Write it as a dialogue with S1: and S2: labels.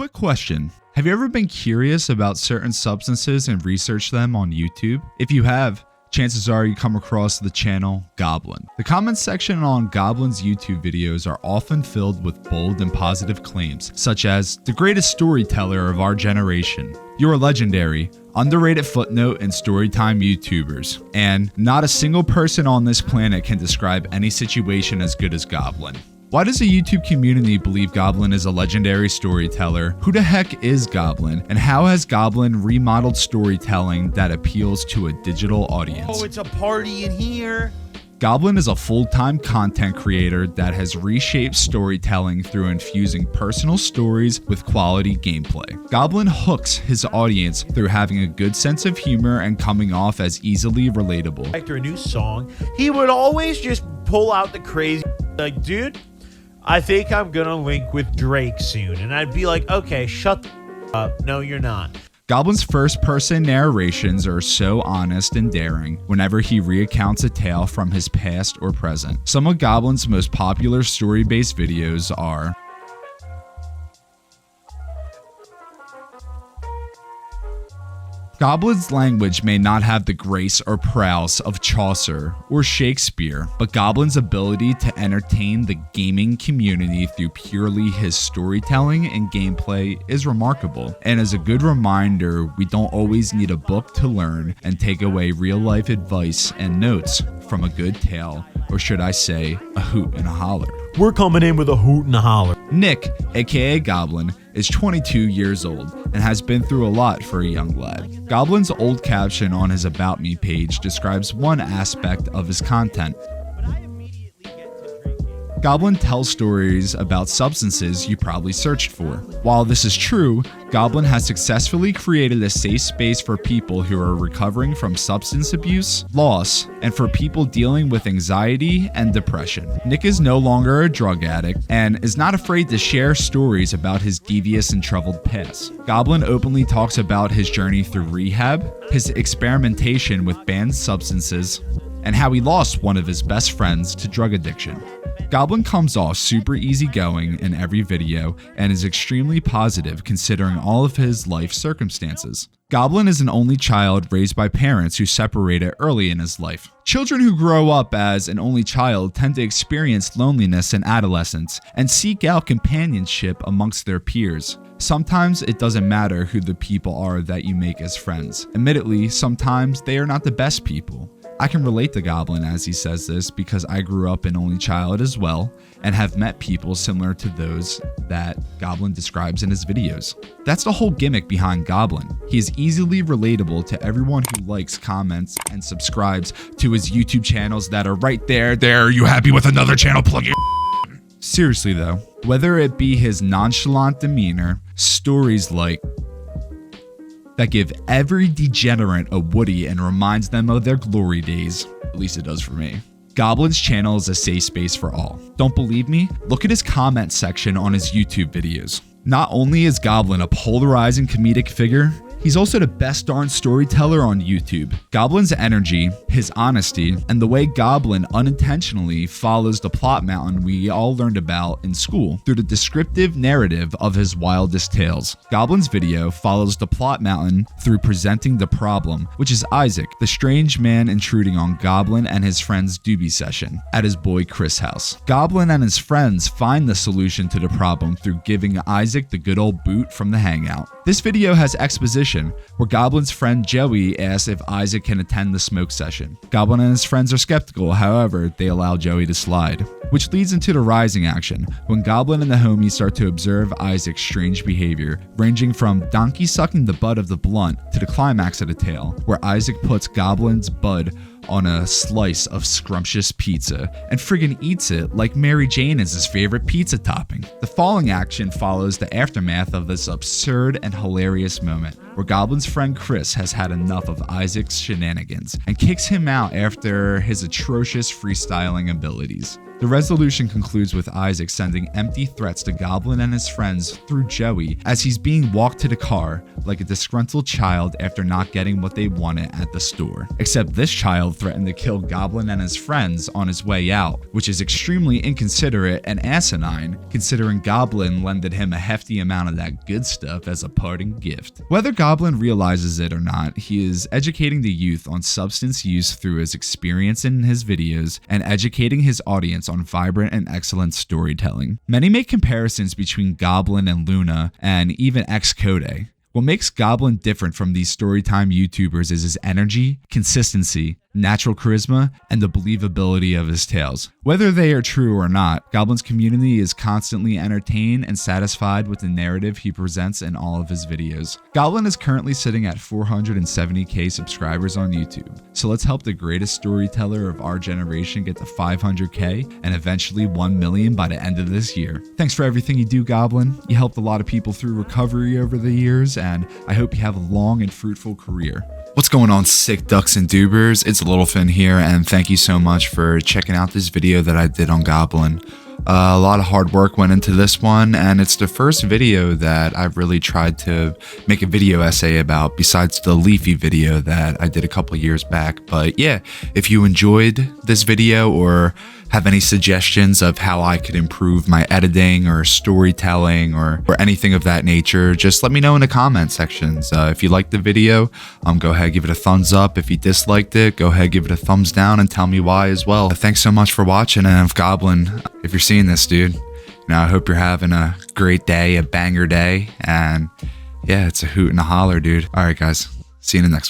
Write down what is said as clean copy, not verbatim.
S1: Quick question. Have you ever been curious about certain substances and researched them on YouTube? If you have, chances are you come across the channel Goblin. The comments section on Goblin's YouTube videos are often filled with bold and positive claims, such as, the greatest storyteller of our generation, you're legendary, underrated footnote in storytime YouTubers, and not a single person on this planet can describe any situation as good as Goblin. Why does the YouTube community believe Goblin is a legendary storyteller? Who the heck is Goblin? And how has Goblin remodeled storytelling that appeals to a digital audience?
S2: Oh, it's a party in here.
S1: Goblin is a full-time content creator that has reshaped storytelling through infusing personal stories with quality gameplay. Goblin hooks his audience through having a good sense of humor and coming off as easily relatable.
S2: After a new song, he would always just pull out the crazy, like, dude, I think I'm gonna link with Drake soon. And I'd be like, okay, shut the up. No, you're not.
S1: Goblin's first-person narrations are so honest and daring whenever he recounts a tale from his past or present. Some of Goblin's most popular story-based videos are Goblin's language may not have the grace or prowess of Chaucer or Shakespeare, but Goblin's ability to entertain the gaming community through purely his storytelling and gameplay is remarkable, and is a good reminder we don't always need a book to learn and take away real-life advice and notes from a good tale, or should I say, a hoot and a holler.
S2: We're coming in with a hoot and a holler.
S1: Nick, aka Goblin, is 22 years old and has been through a lot for a young lad. Goblin's old caption on his About Me page describes one aspect of his content. Goblin tells stories about substances you probably searched for. While this is true, Goblin has successfully created a safe space for people who are recovering from substance abuse, loss, and for people dealing with anxiety and depression. Nick is no longer a drug addict and is not afraid to share stories about his devious and troubled past. Goblin openly talks about his journey through rehab, his experimentation with banned substances, and how he lost one of his best friends to drug addiction. Goblin comes off super easygoing in every video and is extremely positive considering all of his life circumstances. Goblin is an only child raised by parents who separated early in his life. Children who grow up as an only child tend to experience loneliness in adolescence and seek out companionship amongst their peers. Sometimes it doesn't matter who the people are that you make as friends. Admittedly, sometimes they are not the best people. I can relate to Goblin as he says this because I grew up an only child as well and have met people similar to those that Goblin describes in his videos. That's the whole gimmick behind Goblin. He is easily relatable to everyone who likes, comments, and subscribes to his YouTube channels that are right there. There, you happy with another channel? Plug it. Seriously though, whether it be his nonchalant demeanor, stories like that give every degenerate a Woody and reminds them of their glory days. At least it does for me. Goblin's channel is a safe space for all. Don't believe me? Look at his comment section on his YouTube videos. Not only is Goblin a polarizing comedic figure, he's also the best darn storyteller on YouTube. Goblin's energy, his honesty, and the way Goblin unintentionally follows the plot mountain we all learned about in school through the descriptive narrative of his wildest tales. Goblin's video follows the plot mountain through presenting the problem, which is Isaac, the strange man intruding on Goblin and his friend's doobie session at his boy Chris' house. Goblin and his friends find the solution to the problem through giving Isaac the good old boot from the hangout. This video has exposition where Goblin's friend Joey asks if Isaac can attend the smoke session. Goblin and his friends are skeptical, however, they allow Joey to slide, which leads into the rising action when Goblin and the homies start to observe Isaac's strange behavior, ranging from donkey sucking the butt of the blunt to the climax of the tale, where Isaac puts Goblin's bud on a slice of scrumptious pizza and friggin' eats it like Mary Jane is his favorite pizza topping. The falling action follows the aftermath of this absurd and hilarious moment, where Goblin's friend Chris has had enough of Isaac's shenanigans and kicks him out after his atrocious freestyling abilities. The resolution concludes with Isaac sending empty threats to Goblin and his friends through Joey as he's being walked to the car like a disgruntled child after not getting what they wanted at the store. Except this child threatened to kill Goblin and his friends on his way out, which is extremely inconsiderate and asinine considering Goblin lended him a hefty amount of that good stuff as a parting gift. Whether Goblin realizes it or not, he is educating the youth on substance use through his experience in his videos and educating his audience on vibrant and excellent storytelling. Many make comparisons between Goblin and Luna and even Xcode. What makes Goblin different from these storytime YouTubers is his energy, consistency, natural charisma, and the believability of his tales. Whether they are true or not, Goblin's community is constantly entertained and satisfied with the narrative he presents in all of his videos. Goblin is currently sitting at 470k subscribers on YouTube, so let's help the greatest storyteller of our generation get to 500k and eventually 1 million by the end of this year. Thanks for everything you do, Goblin. You helped a lot of people through recovery over the years, and I hope you have a long and fruitful career. What's going on, sick ducks and dubers? It's Littlefin here, and thank you so much for checking out this video that I did on Goblin. A lot of hard work went into this one, and it's the first video that I've really tried to make a video essay about, besides the Leafy video that I did a couple years back. But yeah, if you enjoyed this video or have any suggestions of how I could improve my editing or storytelling or anything of that nature, just let me know in the comment sections. If you liked the video, go ahead, give it a thumbs up. If you disliked it, go ahead, give it a thumbs down and tell me why as well. Thanks so much for watching, and if Goblin, if you're seeing this, dude, I hope you're having a great day, a banger day, and yeah, it's a hoot and a holler, dude. All right, guys, see you in the next one.